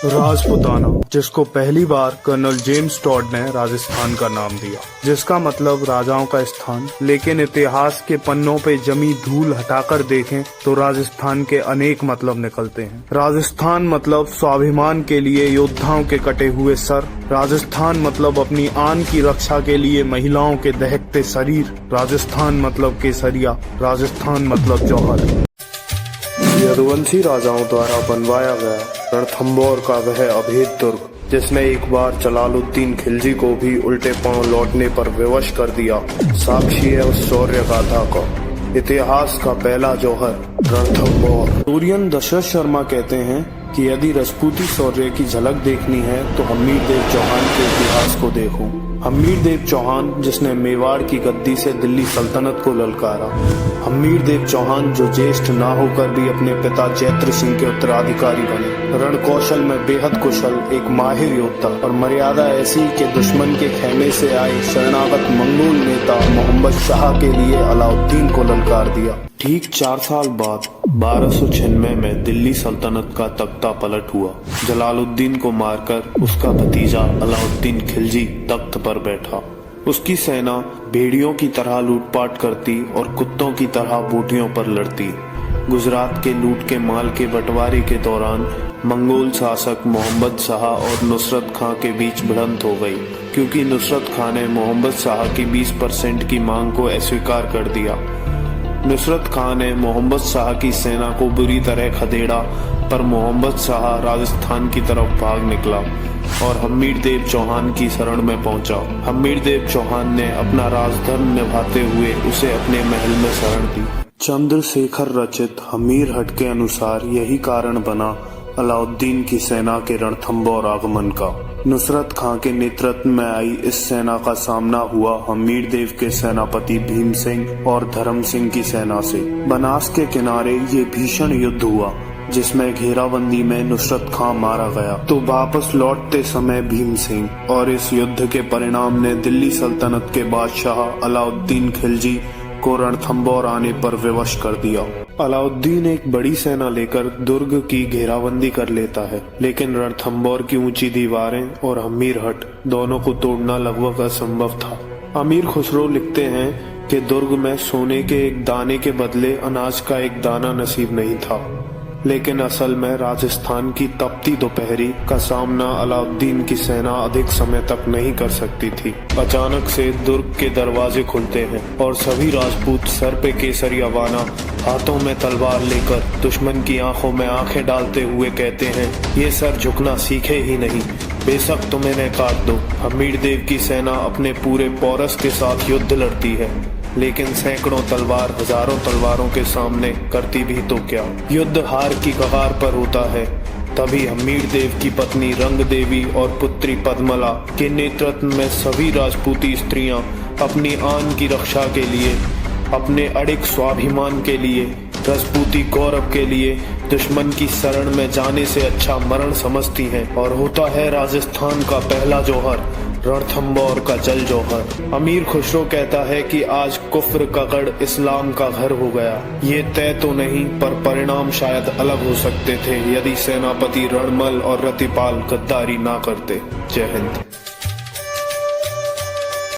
राजपुताना, जिसको पहली बार colonel James Tod ने राजस्थान का नाम दिया, जिसका मतलब राजाओं का स्थान। लेकिन इतिहास के पन्नों पे जमी धूल हटाकर देखें तो राजस्थान के अनेक मतलब निकलते हैं। राजस्थान मतलब स्वाभिमान के लिए योद्धाओं के कटे हुए सर, राजस्थान मतलब अपनी आन की रक्षा के लिए महिलाओं के दहकते शरीर, राजस्थान मतलब केसरिया, राजस्थान मतलब जौहर। यदुवंशी राजाओं द्वारा बनवाया गया रणथंभौर का वह अभेद दुर्ग, जिसने एक बार जलालुद्दीन खिलजी को भी उल्टे पांव लौटने पर विवश कर दिया, साक्षी है उस शौर्य गाथा का। इतिहास का पहला जौहर रणथंभौर। सूर्यन दशरथ शर्मा कहते हैं कि यदि राजपूती शौर्य की झलक देखनी है तो हमीरदेव चौहान के इतिहास को देखो। हमीरदेव चौहान, जिसने मेवाड़ की गद्दी से दिल्ली सल्तनत को ललकारा। हमीरदेव चौहान जो ज्येष्ठ ना होकर भी अपने पिता जैत्र सिंह के उत्तराधिकारी बने। रण कौशल में बेहद कुशल, एक माहिर योद्धा, और मर्यादा ऐसी कि दुश्मन के खेमे से आए शरणागत मंगोल नेता मोहम्मद शाह के लिए अलाउद्दीन को ललकार दिया। ठीक 4 साल बाद 1296 में दिल्ली सल्तनत का तख्ता पलट हुआ। जलालुद्दीन को मारकर उसका भतीजा अलाउद्दीन खिलजी तख्त पर बैठा। उसकी सेना भेड़ियों की तरह लूटपाट करती और कुत्तों की तरह बूटियों पर लड़ती। गुजरात के लूट के माल के बंटवारे के दौरान मंगोल शासक मोहम्मद शाह और नुसरत खां के बीच भिड़ंत हो गई, क्योंकि नुसरत खां ने मोहम्मद शाह की 20% की मांग को अस्वीकार कर दिया। नुसरत खां ने मोहम्मद शाह की सेना को बुरी तरह खदेड़ा, पर मोहम्मद शाह राजस्थान की तरफ भाग निकला और हमीरदेव चौहान की शरण में पहुंचा। हमीरदेव चौहान ने अपना राजधर्म निभाते हुए उसे अपने महल में शरण दी। चंद्रशेखर रचित हमीर हट के अनुसार यही कारण बना अलाउद्दीन की सेना के रणथंभौर आगमन का। नुसरत खां के नेतृत्व में आई इस सेना का सामना हुआ हमीरदेव के सेनापति भीम सिंह और धर्म सिंह की सेना से। बनास के किनारे ये भीषण युद्ध हुआ, जिसमें घेराबंदी में नुसरत खां मारा गया तो वापस लौटते समय भीम सिंह, और इस युद्ध के परिणाम ने दिल्ली सल्तनत के बादशाह अलाउद्दीन खिलजी को रणथंभौर आने पर विवश कर दिया। अलाउद्दीन एक बड़ी सेना लेकर दुर्ग की घेराबंदी कर लेता है, लेकिन रणथंभौर की ऊंची दीवारें और हमीरहट दोनों को तोड़ना लगभग असंभव था। अमीर खुसरो लिखते हैं कि दुर्ग में सोने के एक दाने के बदले अनाज का एक दाना नसीब नहीं था, लेकिन असल में राजस्थान की तपती दोपहरी का सामना अलाउद्दीन की सेना अधिक समय तक नहीं कर सकती थी। अचानक से दुर्ग के दरवाजे खुलते हैं और सभी राजपूत सर पे केसरिया बाना, हाथों में तलवार लेकर दुश्मन की आंखों में आंखें डालते हुए कहते हैं, ये सर झुकना सीखे ही नहीं, बेशक तुम इन्हें काट दो। हमीरदेव की सेना अपने पूरे पौरस के साथ युद्ध लड़ती है, लेकिन सैकड़ों तलवार हजारों तलवारों के सामने करती भी तो क्या। युद्ध हार की कगार पर होता है। तभी हमीरदेव की पत्नी रंग देवी और पुत्री पद्मला के नेतृत्व में सभी राजपूती स्त्रियां अपनी आन की रक्षा के लिए, अपने अड़िग स्वाभिमान के लिए, राजपूती गौरव के लिए दुश्मन की शरण में जाने से अच्छा मरण समझती हैं, और होता है राजस्थान का पहला जौहर रणथंभौर का जल जौहर। अमीर खुसरो कहता है कि आज कुफ्र का गढ़ इस्लाम का घर हो गया। ये तय तो नहीं, पर परिणाम शायद अलग हो सकते थे यदि सेनापति रणमल और रतिपाल गद्दारी ना करते। जय हिंद।